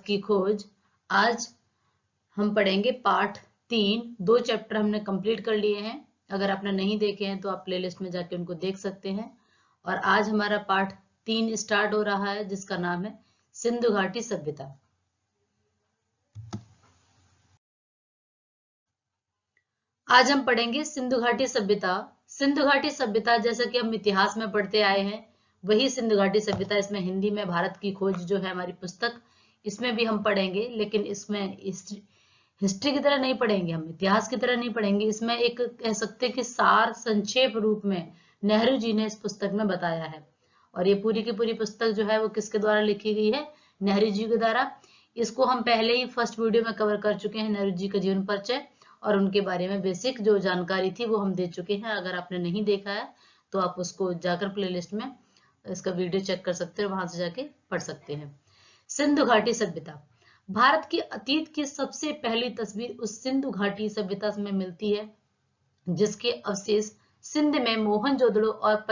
की खोज। आज हम पढ़ेंगे पाठ 3। 2 चैप्टर हमने कंप्लीट कर लिए हैं। अगर आपने नहीं देखे हैं तो आप प्लेलिस्ट में जाके उनको देख सकते हैं। और आज हमारा पाठ 3 स्टार्ट हो रहा है, जिसका नाम है सिंधु घाटी सभ्यता। आज हम पढ़ेंगे सिंधु घाटी सभ्यता। सिंधु घाटी सभ्यता जैसा कि हम इतिहास में पढ़ते आए हैं, वही सिंधु घाटी सभ्यता इसमें हिंदी में भारत की खोज जो है हमारी पुस्तक, इसमें भी हम पढ़ेंगे। लेकिन इसमें हिस्ट्री की तरह नहीं पढ़ेंगे, हम इतिहास की तरह नहीं पढ़ेंगे। इसमें एक कह सकते हैं कि सार संक्षेप रूप में नेहरू जी ने इस पुस्तक में बताया है। और ये पूरी की पूरी पुस्तक जो है वो किसके द्वारा लिखी गई है? नेहरू जी के द्वारा। इसको हम पहले ही फर्स्ट वीडियो में कवर कर चुके हैं, नेहरू जी का जीवन परिचय और उनके बारे में बेसिक जो जानकारी थी वो हम दे चुके हैं। अगर आपने नहीं देखा है तो आप उसको जाकर प्लेलिस्ट में इसका वीडियो चेक कर सकते हैं, वहां से जाके पढ़ सकते हैं। सिंधु घाटी सभ्यता। भारत के अतीत की सबसे पहली तस्वीर उस सिंधु घाटी सभ्यता में मिलती है जिसके अवशेष सिंध में मोहनजोदड़ो और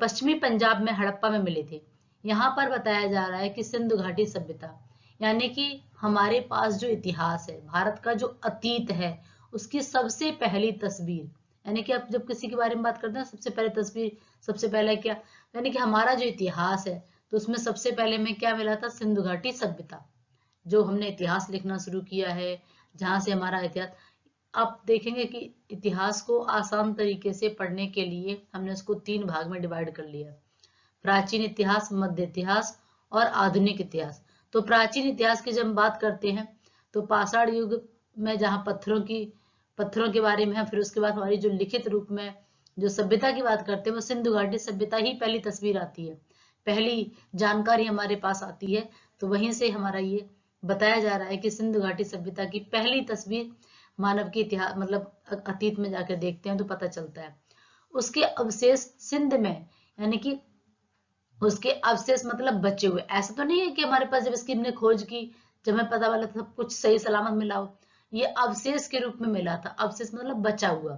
पश्चिमी पंजाब में हड़प्पा में मिले थे। यहाँ पर बताया जा रहा है कि सिंधु घाटी सभ्यता यानी कि हमारे पास जो इतिहास है, भारत का जो अतीत है, उसकी सबसे पहली तस्वीर, यानी कि आप जब किसी के बारे में बात करते हैं सबसे पहले तस्वीर, सबसे पहले क्या, यानी कि हमारा जो इतिहास है तो उसमें सबसे पहले में क्या मिला था? सिंधु घाटी सभ्यता। जो हमने इतिहास लिखना शुरू किया है, जहां से हमारा इतिहास, आप देखेंगे कि इतिहास को आसान तरीके से पढ़ने के लिए हमने उसको 3 भाग में डिवाइड कर लिया: प्राचीन इतिहास, मध्य इतिहास और आधुनिक इतिहास। तो प्राचीन इतिहास की जब हम बात करते हैं तो पाषाण युग में जहाँ पत्थरों के बारे में है, फिर उसके बाद हमारी जो लिखित रूप में जो सभ्यता की बात करते हैं वो सिंधु घाटी सभ्यता ही पहली तस्वीर आती है, पहली जानकारी हमारे पास आती है। तो वहीं से हमारा ये बताया जा रहा है कि सिंधु घाटी सभ्यता की पहली तस्वीर मानव की इतिहास मतलब अतीत में जाकर देखते हैं तो पता चलता है। उसके अवशेष सिंध में, यानी कि उसके अवशेष मतलब बचे हुए। ऐसा तो नहीं है कि हमारे पास जब इसकी हमने खोज की, जब हमें पता वाला सब कुछ सही सलामत मिला हो, ये अवशेष के रूप में मिला था। अवशेष मतलब बचा हुआ,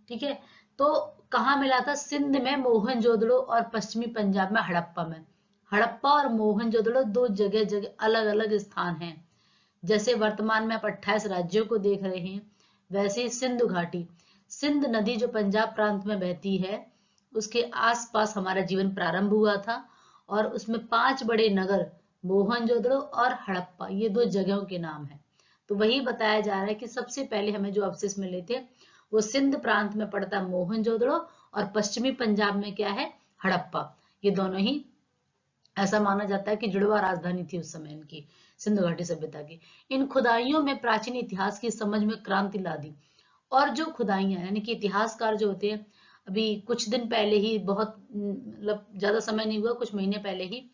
ठीक है। तो कहाँ मिला था? सिंध में मोहनजोदड़ो और पश्चिमी पंजाब में हड़प्पा में। हड़प्पा और मोहनजोदड़ो दो जगह जगह अलग अलग स्थान हैं। जैसे वर्तमान में आप 28 राज्यों को देख रहे हैं, वैसे सिंधु घाटी, सिंध नदी जो पंजाब प्रांत में बहती है, उसके आसपास हमारा जीवन प्रारंभ हुआ था। और उसमें 5 बड़े नगर, मोहनजोदड़ो और हड़प्पा, ये 2 जगहों के नाम है। तो वही बताया जा रहा है कि सबसे पहले हमें जो अवशेष मिले थे वो सिंध प्रांत में पड़ता है मोहनजोदड़ो, और पश्चिमी पंजाब में क्या है? हड़प्पा। ये दोनों ही ऐसा माना जाता है कि जुड़वा राजधानी थी उस समय इनकी, सिंधु घाटी सभ्यता की। इन खुदाइयों में प्राचीन इतिहास की समझ में क्रांति ला दी। और जो खुदाइयां, यानी कि इतिहासकार जो होते हैं, अभी कुछ दिन पहले ही, बहुत मतलब ज्यादा समय नहीं हुआ, कुछ महीने पहले ही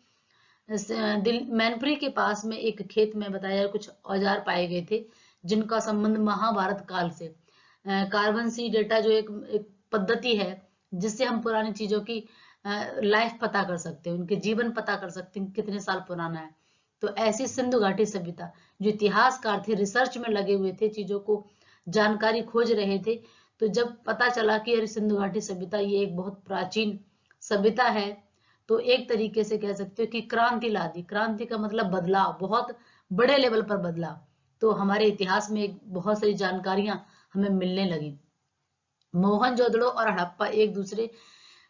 मैनपुरी के पास में एक खेत में बताया कुछ औजार पाए गए थे जिनका संबंध महाभारत काल से। कार्बन सी डेटा जो एक पद्धति है जिससे हम पुरानी चीजों की लाइफ पता कर सकते हैं, उनके जीवन पता कर सकते हैं कितने साल पुराना है। तो ऐसी सिंधु घाटी सभ्यता, जो इतिहासकार थे रिसर्च में लगे हुए थे, चीजों को जानकारी खोज रहे थे, तो जब पता चला कि अरे सिंधु घाटी सभ्यता ये एक बहुत प्राचीन सभ्यता है, तो एक तरीके से कह सकते हो कि क्रांति ला दी। क्रांति का मतलब बदलाव, बहुत बड़े लेवल पर बदलाव। तो हमारे इतिहास में एक बहुत सारी जानकारियां हमें मिलने लगी। मोहनजोदड़ो और हड़प्पा एक दूसरे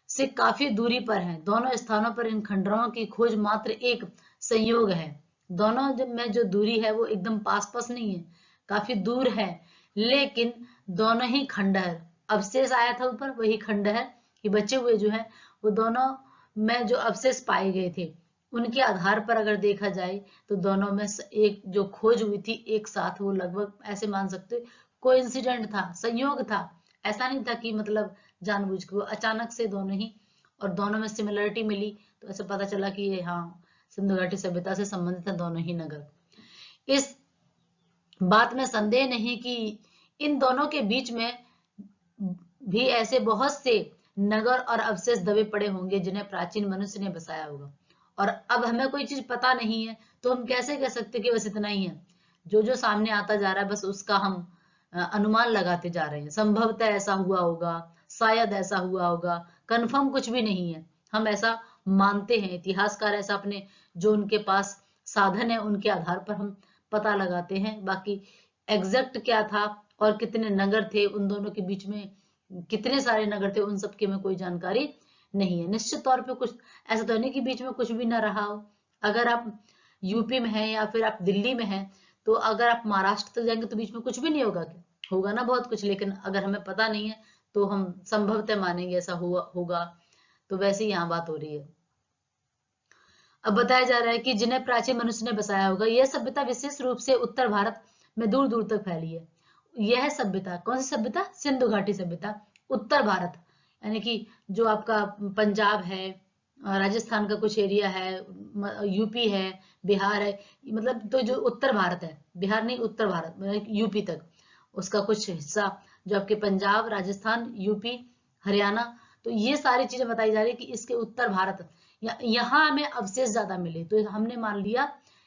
से काफी दूरी पर हैं। दोनों स्थानों पर इन खंडरों की खोज मात्र एक संयोग है। दोनों में जो दूरी है वो एकदम पास पास नहीं है, काफी दूर है, लेकिन दोनों ही खंडहर, अवशेष आया था ऊपर, वही खंडहर कि बचे हुए जो है वो दोनों में जो अवशेष पाए गए थे उनके आधार पर अगर देखा जाए तो दोनों में एक जो खोज हुई थी एक साथ, वो लगभग ऐसे मान सकते कोइंसिडेंट था, संयोग था। ऐसा नहीं था कि मतलब जानबूझ के, वो अचानक से दोनों ही, और दोनों में सिमिलरिटी मिली तो ऐसे पता चला कि ये हाँ सिंधु घाटी सभ्यता से संबंधित है दोनों ही नगर। इस बात में संदेह नहीं कि इन दोनों के बीच में भी ऐसे बहुत से नगर और अवशेष दबे पड़े होंगे जिन्हें प्राचीन मनुष्य ने बसाया होगा। और अब हमें कोई चीज पता नहीं है तो हम कैसे कह सकते कि बस इतना ही है? जो जो सामने आता जा रहा है बस उसका हम अनुमान लगाते जा रहे हैं। संभवतः ऐसा हुआ होगा, शायद ऐसा हुआ होगा, कंफर्म कुछ भी नहीं है, हम ऐसा मानते हैं। इतिहासकार ऐसा अपने जो उनके पास साधन है उनके आधार पर हम पता लगाते हैं। बाकी एग्जैक्ट क्या था और कितने नगर थे, उन दोनों के बीच में कितने सारे नगर थे, उन सब की हमें कोई जानकारी नहीं है। निश्चित तौर पे कुछ ऐसा तो नहीं कि बीच में कुछ भी ना रहा हो। अगर आप यूपी में हैं या फिर आप दिल्ली में हैं, तो अगर आप महाराष्ट्र तक जाएंगे तो बीच में कुछ भी नहीं होगा क्या? होगा ना बहुत कुछ, लेकिन अगर हमें पता नहीं है तो हम संभवतः मानेंगे ऐसा हुआ होगा। तो वैसे ही यहाँ बात हो रही है। अब बताया जा रहा है कि जिन्हें प्राचीन मनुष्य ने बसाया होगा, यह सभ्यता विशेष रूप से उत्तर भारत में दूर दूर तक फैली है। यह सभ्यता कौन सी सभ्यता? सिंधु घाटी सभ्यता, उत्तर भारत, यानी कि जो आपका पंजाब है, राजस्थान का कुछ एरिया है, यूपी है, बिहार है, मतलब तो जो उत्तर भारत है, बिहार नहीं उत्तर भारत मतलब यूपी तक, उसका कुछ हिस्सा जो आपके पंजाब, राजस्थान, यूपी, हरियाणा, तो ये सारी चीजें बताई जा रही है कि इसके उत्तर भारत, यहाँ हमें अवशेष ज्यादा मिले तो हमने मान लिया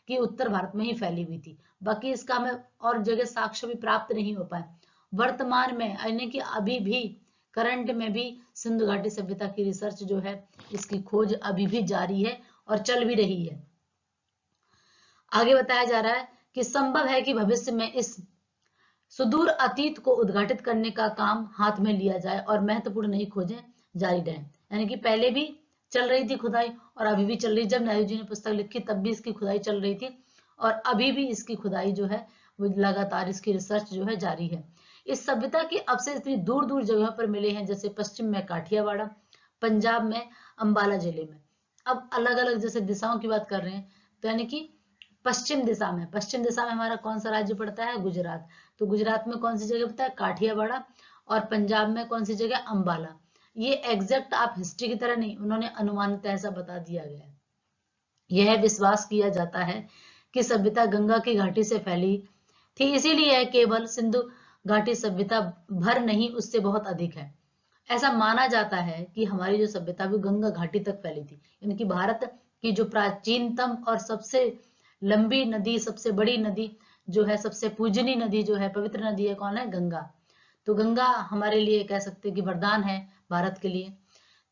कि उत्तर भारत में ही फैली हुई थी। बाकी इसका हमें और जगह साक्ष्य भी प्राप्त नहीं हो पाए। वर्तमान में यानी कि अभी भी करंट में भी सिंधु घाटी सभ्यता की रिसर्च जो है, इसकी खोज अभी भी जारी है और चल भी रही है। आगे बताया जा रहा है कि संभव है कि भविष्य में इस सुदूर अतीत को उद्घाटित करने का काम हाथ में लिया जाए और महत्वपूर्ण नई खोजें जारी रहें। यानी कि पहले भी चल रही थी खुदाई और अभी भी चल रही। जब नेहरू जी ने पुस्तक लिखी तब भी इसकी खुदाई चल रही थी और अभी भी इसकी खुदाई जो है वो लगातार इसकी रिसर्च जो है जारी है। इस सभ्यता के अवशेष इतनी दूर दूर जगहों पर मिले हैं, जैसे पश्चिम में काठियावाड़, पंजाब में अंबाला जिले में। अब अलग अलग जैसे दिशाओं की बात कर रहे हैं, तो यानी कि पश्चिम दिशा में हमारा कौन सा राज्य पड़ता है? गुजरात। तो गुजरात में कौन सी जगह पड़ता है? काठियावाड़ा। और पंजाब में कौन सी जगह? अंबाला। ये एग्जैक्ट आप हिस्ट्री की तरह नहीं, उन्होंने अनुमानित ऐसा बता दिया गया है। यह विश्वास किया जाता है कि सभ्यता गंगा की घाटी से फैली थी, इसीलिए यह केवल सिंधु घाटी सभ्यता भर नहीं, उससे बहुत अधिक है। ऐसा माना जाता है कि हमारी जो सभ्यता वो गंगा घाटी तक फैली थी, यानी कि भारत की जो प्राचीनतम और सबसे लंबी नदी, सबसे बड़ी नदी जो है, सबसे पूजनीय नदी जो है, पवित्र नदी है, कौन है? गंगा। तो गंगा हमारे लिए कह सकते हैं कि वरदान है भारत के लिए।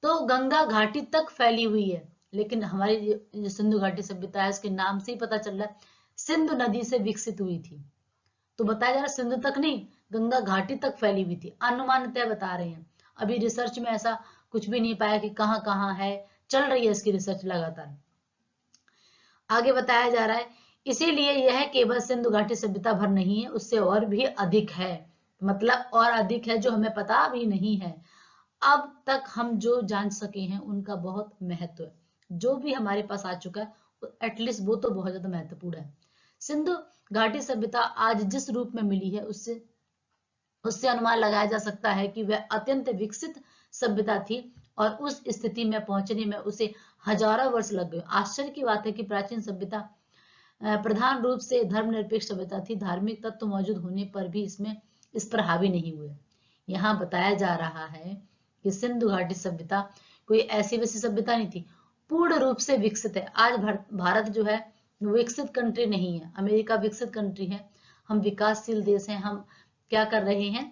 तो गंगा घाटी तक फैली हुई है, लेकिन हमारी जो सिंधु घाटी सभ्यता है, इसके नाम से ही पता चल रहा है सिंधु नदी से विकसित हुई थी। तो बताया जा रहा है सिंधु तक नहीं, गंगा घाटी तक फैली हुई थी। अनुमानतः बता रहे हैं, अभी रिसर्च में ऐसा कुछ भी नहीं पाया कि कहाँ कहाँ है, चल रही है इसकी रिसर्च लगातार। आगे बताया जा रहा है इसीलिए यह केवल सिंधु घाटी सभ्यता भर नहीं है, उससे और भी अधिक है। मतलब और अधिक है जो हमें पता भी नहीं है। अब तक हम जो जान सके हैं उनका बहुत महत्व है। जो भी हमारे पास आ चुका है एटलीस्ट वो तो बहुत ज्यादा महत्वपूर्ण है। सिंधु घाटी सभ्यता आज जिस रूप में मिली है उससे अनुमान लगाया जा सकता है कि वह अत्यंत विकसित सभ्यता थी और उस स्थिति में पहुंचने में उसे हजारों वर्ष लग गए। आश्चर्य की बात है कि प्राचीन सभ्यता प्रधान रूप से धर्मनिरपेक्ष सभ्यता थी। धार्मिक तत्व मौजूद होने पर भी इस पर हावी नहीं हुए। यहाँ बताया जा रहा है कि सिंधु घाटी सभ्यता कोई ऐसी वैसी सभ्यता नहीं थी, पूर्ण रूप से विकसित है। आज भारत जो है विकसित कंट्री नहीं है, अमेरिका विकसित कंट्री है, हम विकासशील देश हैं। हम क्या कर रहे हैं?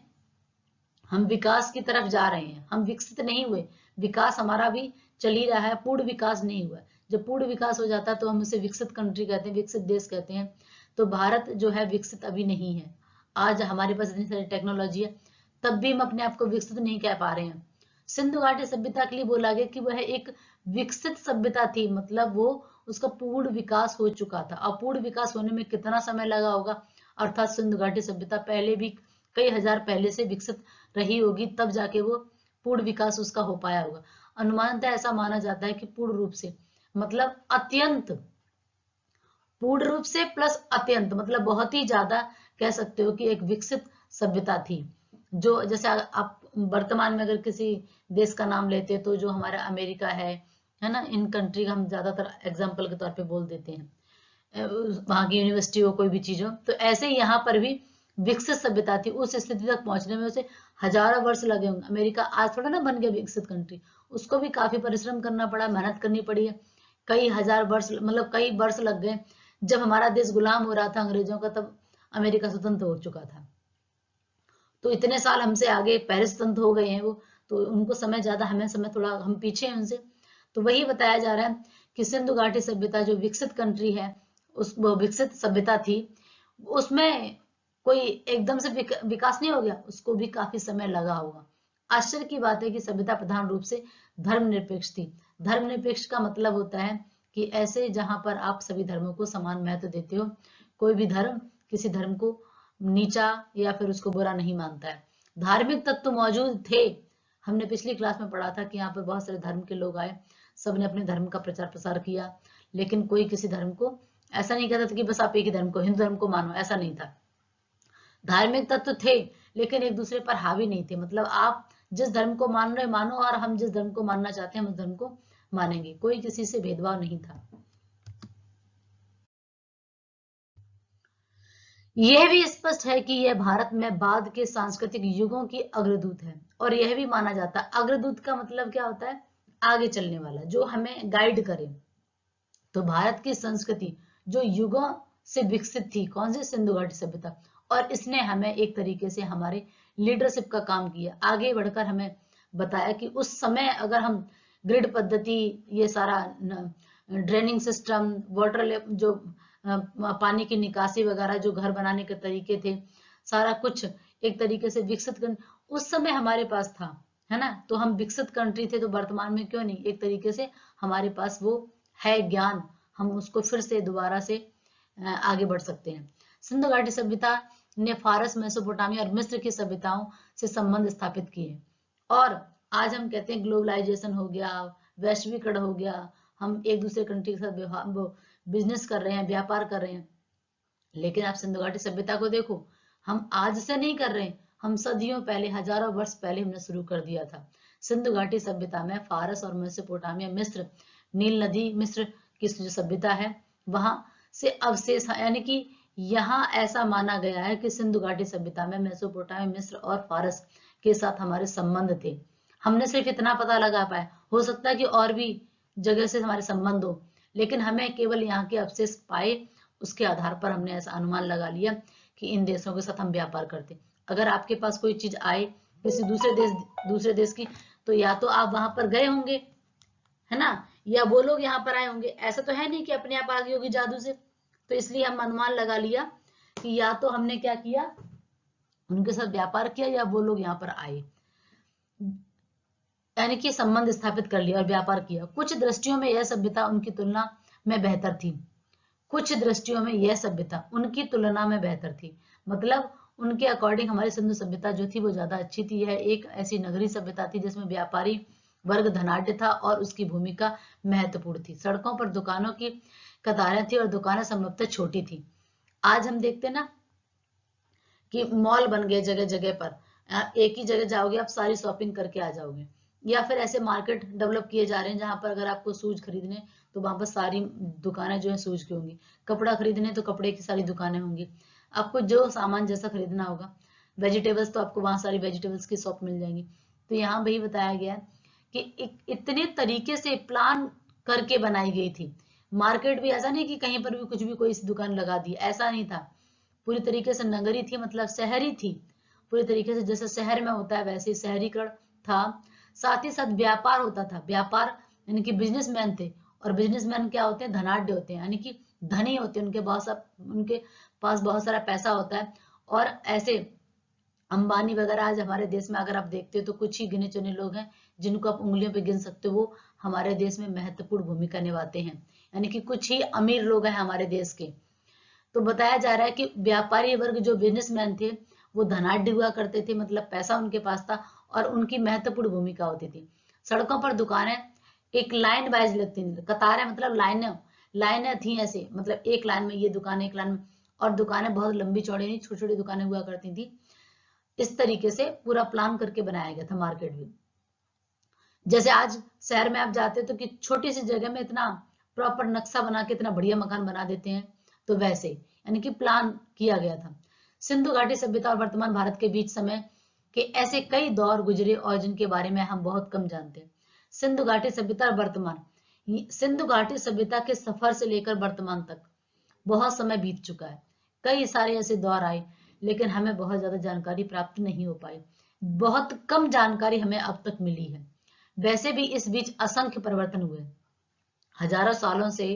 हम विकास की तरफ जा रहे हैं, हम विकसित नहीं हुए। विकास हमारा भी चल ही रहा है, पूर्ण विकास नहीं हुआ। जब पूर्ण विकास हो जाता है तो हम उसे विकसित कंट्री कहते हैं, विकसित देश कहते हैं। तो भारत जो है विकसित अभी नहीं है। आज हमारे पास इतनी सारी टेक्नोलॉजी है, तब भी हम अपने आप को विकसित नहीं कह पा रहे हैं। सिंधु घाटी सभ्यता के लिए बोला गया कि वह एक विकसित सभ्यता थी, मतलब वो उसका पूर्ण विकास हो चुका था। अब पूर्ण विकास होने में कितना समय लगा होगा, अर्थात सिंधु घाटी सभ्यता पहले भी कई हजार पहले से विकसित रही होगी, तब जाके वो पूर्ण विकास उसका हो पाया होगा। अनुमानतः ऐसा माना जाता है कि पूर्ण रूप से मतलब अत्यंत, पूर्ण रूप से प्लस अत्यंत मतलब बहुत ही ज्यादा कह सकते हो कि एक विकसित सभ्यता थी। जो जैसे आप वर्तमान में अगर किसी देश का नाम लेते तो जो हमारा अमेरिका है ना, इन कंट्री का हम ज्यादातर एग्जाम्पल के तौर पे बोल देते हैं, वहां की यूनिवर्सिटी हो, कोई भी चीज हो। तो ऐसे ही यहाँ पर भी विकसित सभ्यता थी, उस स्थिति तक पहुंचने में उसे हजारों वर्ष लगे होंगे। अमेरिका आज थोड़ा ना बन गया विकसित कंट्री, उसको भी काफी परिश्रम करना पड़ा, मेहनत करनी पड़ी है। कई हजार वर्ष मतलब कई वर्ष लग गए। जब हमारा देश गुलाम हो रहा था अंग्रेजों का, तब अमेरिका स्वतंत्र हो चुका था। तो इतने साल हमसे आगे पहले स्वतंत्र हो गए हैं वो, तो उनको समय ज्यादा, हमें समय थोड़ा, हम पीछे हैं उनसे। तो वही बताया जा रहा है कि सिंधु घाटी सभ्यता जो विकसित कंट्री है, उस वो विकसित सभ्यता थी, उसमें कोई एकदम से विकास नहीं हो गया, उसको भी काफी समय लगा होगा। आश्चर्य की बात है कि सभ्यता प्रधान रूप से धर्मनिरपेक्ष थी। धर्मनिरपेक्ष का मतलब होता है कि ऐसे जहां पर आप सभी धर्मों को समान महत्व देते हो, कोई भी धर्म किसी धर्म को नीचा या फिर उसको बुरा नहीं मानता है। धार्मिक तत्व मौजूद थे। हमने पिछली क्लास में पढ़ा था कि यहाँ पर बहुत सारे धर्म के लोग आए, सबने अपने धर्म का प्रचार प्रसार किया, लेकिन कोई किसी धर्म को ऐसा नहीं कहता था कि बस आप एक ही धर्म को, हिंदू धर्म को मानो, ऐसा नहीं था। धार्मिक तत्व थे लेकिन एक दूसरे पर हावी नहीं थे। मतलब आप जिस धर्म को मान रहे मानो, और हम जिस धर्म को मानना चाहते हैं हम उस धर्म को मानेंगे, कोई किसी से भेदभाव नहीं था। यह भी स्पष्ट है कि यह भारत में बाद के सांस्कृतिक युगों की अग्रदूत है, और यह भी माना जाता है, अग्रदूत का मतलब क्या होता है, आगे चलने वाला, जो हमें गाइड करे। तो भारत की संस्कृति जो युगों से विकसित थी, कौन सी, सिंधु घाटी सभ्यता, और इसने हमें एक तरीके से हमारे लीडरशिप का काम किया, आगे बढ़कर हमें बताया कि उस समय अगर हम ग्रिड पद्धति, ये सारा ड्रेनिंग सिस्टम, वाटर जो पानी की निकासी वगैरह, जो घर बनाने के तरीके थे, सारा कुछ एक तरीके से विकसित कर उस समय हमारे पास था, है ना। तो हम विकसित कंट्री थे, तो वर्तमान में क्यों नहीं, एक तरीके से हमारे पास वो है ज्ञान, हम उसको फिर से दोबारा से आगे बढ़ सकते हैं। सिंधु घाटी सभ्यता ने फारस, मेसोपोटामिया और मिस्र की सभ्यताओं से संबंध स्थापित किए, और आज हम कहते हैं ग्लोबलाइजेशन हो गया, वैश्वीकरण हो गया, हम एक दूसरे कंट्री के साथ व्यवहार, बिजनेस कर रहे हैं, व्यापार कर रहे हैं, लेकिन आप सिंधु घाटी सभ्यता को देखो, हम आज से नहीं कर रहे, हम सदियों पहले, हजारों वर्ष पहले हमने शुरू कर दिया था। सिंधु घाटी सभ्यता में फारस और मेसोपोटामिया, मिस्र, नील नदी, मिस्र की जो सभ्यता है वहां से अवशेष, यानी कि यहाँ ऐसा माना गया है कि सिंधु घाटी सभ्यता में मेसोपोटामिया, मिस्र और फारस के साथ हमारे संबंध थे। हमने सिर्फ इतना पता लगा पाए, हो सकता है कि और भी जगह से हमारे संबंध हो, लेकिन हमें केवल यहाँ के अवशेष पाए, उसके आधार पर हमने ऐसा अनुमान लगा लिया कि इन देशों के साथ हम व्यापार करते। अगर आपके पास कोई चीज आए किसी दूसरे देश की, तो या तो आप वहां पर गए होंगे, है ना, या वो लोग यहाँ पर आए होंगे, ऐसा तो है नहीं कि अपने आप आ गई होगी जादू से। तो इसलिए हम अनुमान लगा लिया कि या तो हमने क्या किया, उनके साथ व्यापार किया, या वो लोग यहाँ पर आए, यानी कि संबंध स्थापित कर लिया और व्यापार किया। कुछ दृष्टियों में यह सभ्यता उनकी तुलना में बेहतर थी, कुछ दृष्टियों में यह सभ्यता उनकी तुलना में बेहतर थी, मतलब उनके अकॉर्डिंग हमारी सिंधु सभ्यता जो थी वो ज्यादा अच्छी थी। यह एक ऐसी नगरीय सभ्यता थी जिसमें व्यापारी वर्ग धनाढ्य था और उसकी भूमिका महत्वपूर्ण थी। सड़कों पर दुकानों की कतारें थी और दुकानें संभवतः छोटी थी। आज हम देखते ना कि मॉल बन गए जगह जगह पर, एक ही जगह जाओगे आप, सारी शॉपिंग करके आ जाओगे, या फिर ऐसे मार्केट डेवलप किए जा रहे हैं जहां पर अगर आपको शूज खरीदने तो वहां पर सारी दुकानें जो है शूज की होंगी, कपड़ा खरीदने तो कपड़े की सारी दुकानें होंगी, आपको जो सामान जैसा खरीदना होगा, वेजिटेबल्स तो आपको वहां सारी वेजिटेबल्स की शॉप मिल जाएंगी। तो यहाँ वही बताया गया कि इतने तरीके से प्लान करके बनाई गई थी मार्केट भी, ऐसा नहीं कि कहीं पर भी कुछ भी कोई दुकान लगा दी, ऐसा नहीं था, पूरी तरीके से नगरी थी, मतलब शहरी थी, पूरी तरीके से जैसे शहर में होता है वैसे शहरीकरण था। साथ ही साथ व्यापार होता था, व्यापार यानी कि बिजनेसमैन थे, और बिजनेसमैन क्या होते हैं, धनाढ्य होते हैं, यानी कि धनी होते हैं, उनके पास बहुत सारा पैसा होता है। और ऐसे अंबानी वगैरह आज हमारे देश में अगर आप देखते हो तो कुछ ही गिने चुने लोग हैं जिनको आप उंगलियों पे गिन सकते हो, वो हमारे देश में महत्वपूर्ण भूमिका निभाते हैं, यानी कि कुछ ही अमीर लोग हैं हमारे देश के। तो बताया जा रहा है कि व्यापारी वर्ग जो बिजनेसमैन थे वो धनाढ्य हुआ करते थे, मतलब पैसा उनके पास था और उनकी महत्वपूर्ण भूमिका होती थी। सड़कों पर दुकानें एक लाइन वाइज लगती थी, कतारें मतलब लाइनें थी ऐसे, मतलब एक लाइन में ये दुकान, एक लाइन में, और दुकानें बहुत लंबी चौड़ी नहीं, छोटी छोटी दुकानें हुआ करती थी। इस तरीके से पूरा प्लान करके बनाया गया था मार्केट भी। जैसे आज शहर में आप जाते हो तो कि छोटी सी जगह में इतना प्रॉपर नक्शा बना के इतना बढ़िया मकान बना देते हैं, तो वैसे यानी कि प्लान किया गया था। सिंधु घाटी सभ्यता और वर्तमान भारत के बीच समय के ऐसे कई दौर गुजरे और जिनके बारे में हम बहुत कम जानते हैं। सिंधु घाटी सभ्यता और वर्तमान, सिंधु घाटी सभ्यता के सफर से लेकर वर्तमान तक बहुत समय बीत चुका है, कई सारे ऐसे दौर आए, लेकिन हमें बहुत ज्यादा जानकारी प्राप्त नहीं हो पाई, बहुत कम जानकारी हमें अब तक मिली है। वैसे भी इस बीच असंख्य परिवर्तन हुए, हजारों सालों से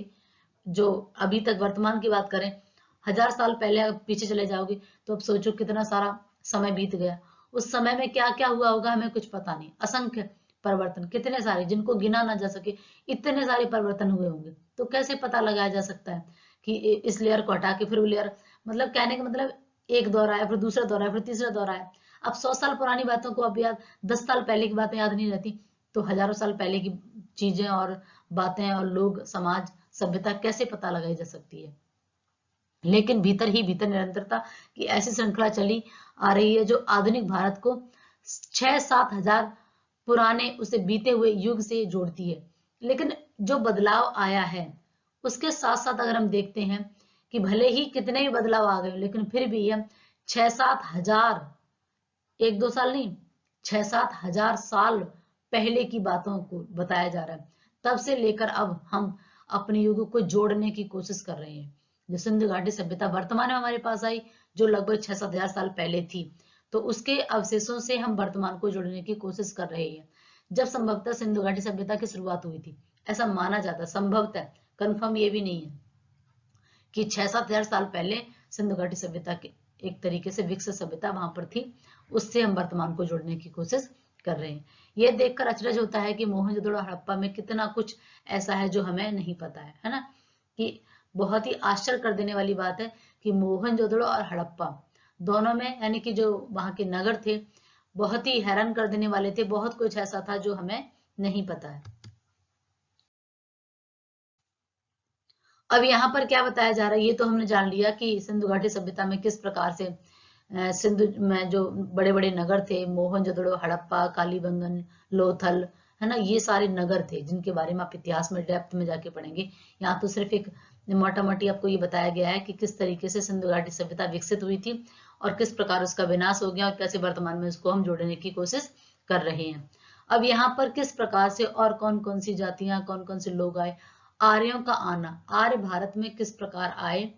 जो अभी तक वर्तमान की बात करें, 1000 साल पहले अगर पीछे चले जाओगे तो अब सोचो कितना सारा समय बीत गया। उस समय में क्या क्या हुआ होगा हमें कुछ पता नहीं। असंख्य परिवर्तन, कितने सारे जिनको गिना ना जा सके, इतने सारे परिवर्तन हुए होंगे। तो कैसे पता लगाया जा सकता है कि इस लेयर को हटा के फिर वो लेयर, मतलब कहने का मतलब एक दौर आया, फिर दूसरा दौर आया, फिर तीसरा दौर आया। अब 100 साल पुरानी बातों को अब याद, 10 साल पहले की बातें याद नहीं रहती, तो हजारों साल पहले की चीजें और बातें और लोग, समाज, सभ्यता कैसे पता लगाई जा सकती है। लेकिन भीतर ही भीतर निरंतरता की ऐसी श्रृंखला चली आ रही है जो आधुनिक भारत को 6-7 हजार पुराने उसे बीते हुए युग से जोड़ती है। लेकिन जो बदलाव आया है उसके साथ साथ अगर हम देखते हैं कि भले ही कितने भी बदलाव आ गए, लेकिन फिर भी हम 6-7 हजार, 1-2 साल नहीं, 6-7 हजार साल पहले की बातों को बताया जा रहा है। तब से लेकर अब हम अपने युग को जोड़ने की कोशिश कर रहे हैं। जो सिंधु घाटी सभ्यता वर्तमान में हमारे पास आई, जो लगभग 6-7 हजार साल पहले थी, तो उसके अवशेषों से हम वर्तमान को जोड़ने की कोशिश कर रहे हैं। जब संभवतः सिंधु घाटी सभ्यता की शुरुआत हुई थी, ऐसा माना जाता, संभवतः, कंफर्म ये भी नहीं है, कि 6-7 हजार साल पहले सिंधु घाटी सभ्यता के एक तरीके से विकसित सभ्यता वहां पर थी। उससे हम वर्तमान को जोड़ने की कोशिश कर रहे हैं। यह देखकर अचरज होता है कि मोहनजोदड़ो हड़प्पा में कितना कुछ ऐसा है जो हमें नहीं पता है ना। कि बहुत ही आश्चर्य कर देने वाली बात है कि मोहनजोदड़ो और हड़प्पा दोनों में, यानी कि जो वहां के नगर थे, बहुत ही हैरान कर देने वाले थे। बहुत कुछ ऐसा था जो हमें नहीं पता है। अब यहाँ पर क्या बताया जा रहा है, ये तो हमने जान लिया कि सिंधु घाटी सभ्यता में किस प्रकार से सिंधु में जो बड़े बड़े नगर थे, मोहनजोदड़ो, हड़प्पा, कालीबंगन, लोथल, है ना, ये सारे नगर थे जिनके बारे में आप इतिहास में डेप्थ में जाके पढ़ेंगे। यहाँ तो सिर्फ एक मोटा मोटी आपको ये बताया गया है कि किस तरीके से सिंधु घाटी सभ्यता विकसित हुई थी और किस प्रकार उसका विनाश हो गया और कैसे वर्तमान में उसको हम जोड़ने की कोशिश कर रहे हैं। अब यहाँ पर किस प्रकार से और कौन कौन सी जातियां, कौन कौन से लोग आए, आर्यों का आना, आर्य भारत में किस प्रकार आए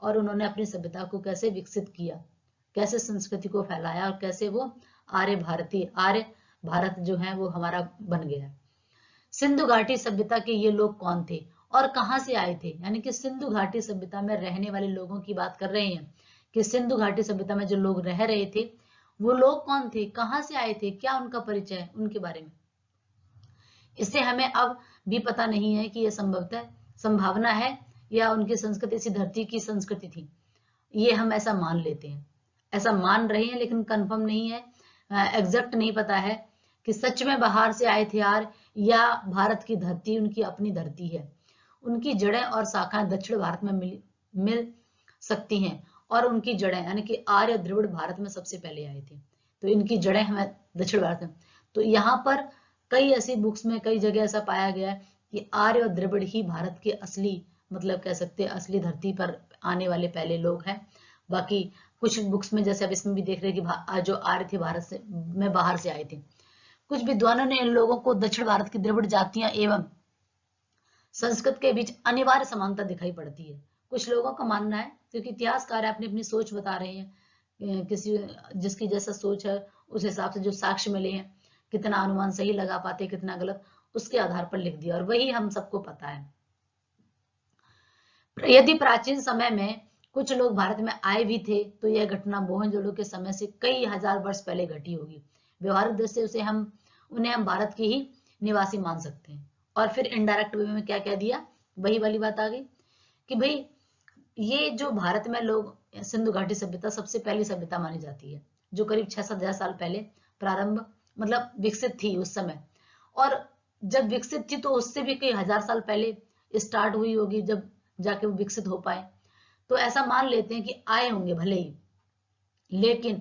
और उन्होंने अपनी सभ्यता को कैसे विकसित किया, कैसे संस्कृति को फैलाया और कैसे वो आर्य भारत जो है वो हमारा बन गया। सिंधु घाटी सभ्यता के ये लोग कौन थे और कहां से आए थे, यानी कि सिंधु घाटी सभ्यता में रहने वाले लोगों की बात कर रहे हैं कि सिंधु घाटी सभ्यता में जो लोग रह रहे थे वो लोग कौन थे, कहां से आए थे, क्या उनका परिचय है, उनके बारे में। इससे हमें अब भी पता नहीं है कि यह संभवतः संभावना है या उनकी संस्कृति इसी धरती की संस्कृति थी। ये हम ऐसा मान लेते हैं, ऐसा मान रहे हैं, लेकिन कंफर्म नहीं है, एग्जैक्ट नहीं पता है कि सच में बाहर से आए थे यार, या भारत की धरती उनकी अपनी धरती है। उनकी जड़ें और शाखाएं दक्षिण भारत में मिल सकती हैं और उनकी जड़ें, यानी कि आर्य द्रविड़ भारत में सबसे पहले आए थे, तो इनकी जड़ें हमें दक्षिण भारत में। तो यहाँ पर कई ऐसी बुक्स में कई जगह ऐसा पाया गया है कि आर्य और द्रविड़ ही भारत के असली, मतलब कह सकते हैं असली धरती पर आने वाले पहले लोग हैं। बाकी कुछ बुक्स में, जैसे अब इसमें भी देख रहे हैं कि जो आर्य थे भारत से में बाहर से आए थे। कुछ विद्वानों ने इन लोगों को दक्षिण भारत की द्रविड़ जातियां एवं संस्कृत के बीच अनिवार्य समानता दिखाई पड़ती है। कुछ लोगों का मानना है, क्योंकि इतिहासकार अपनी अपनी सोच बता रहे हैं, किसी जिसकी जैसा सोच है उस हिसाब से जो साक्ष्य मिले हैं, कितना अनुमान सही लगा पाते, कितना गलत, उसके आधार पर लिख दिया और वही हम सबको पता है। यदि प्राचीन समय में कुछ लोग भारत में आए भी थे तो यह घटना मोहनजोदड़ो के समय से कई हजार वर्ष पहले घटी होगी। व्यवहारिक दृष्टि से उन्हें हम भारत के ही निवासी मान सकते हैं। और फिर इनडायरेक्ट वे में क्या कह दिया, वही वाली बात आ गई कि भाई ये जो भारत में लोग, सिंधु घाटी सभ्यता सबसे पहली सभ्यता मानी जाती है जो करीब 6-7 हजार साल पहले प्रारंभ, मतलब विकसित थी उस समय। और जब विकसित थी तो उससे भी कई हजार साल पहले स्टार्ट हुई होगी जब जाके वो विकसित हो पाए। तो ऐसा मान लेते हैं कि आए होंगे भले ही, लेकिन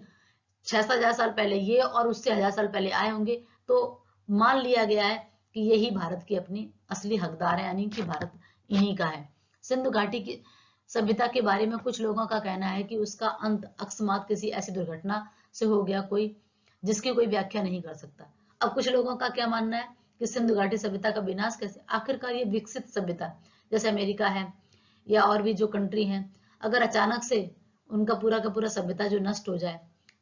6-7 हजार साल पहले ये और उससे 1000 साल पहले आए होंगे। तो मान लिया गया है कि यही भारत की अपनी असली हकदार है, यानी कि भारत इन्हीं का है। सिंधु घाटी की सभ्यता के बारे में कुछ लोगों का कहना है कि उसका अंत अकस्मात किसी ऐसी दुर्घटना से हो गया कोई जिसकी कोई व्याख्या नहीं कर सकता। अब कुछ लोगों का क्या मानना है कि सिंधु घाटी सभ्यता का विनाश कैसे, आखिरकार ये विकसित सभ्यता जैसे अमेरिका है या और भी जो कंट्री हैं, अगर अचानक से उनका पूरा का पूरा सभ्यता जो नष्ट हो जाए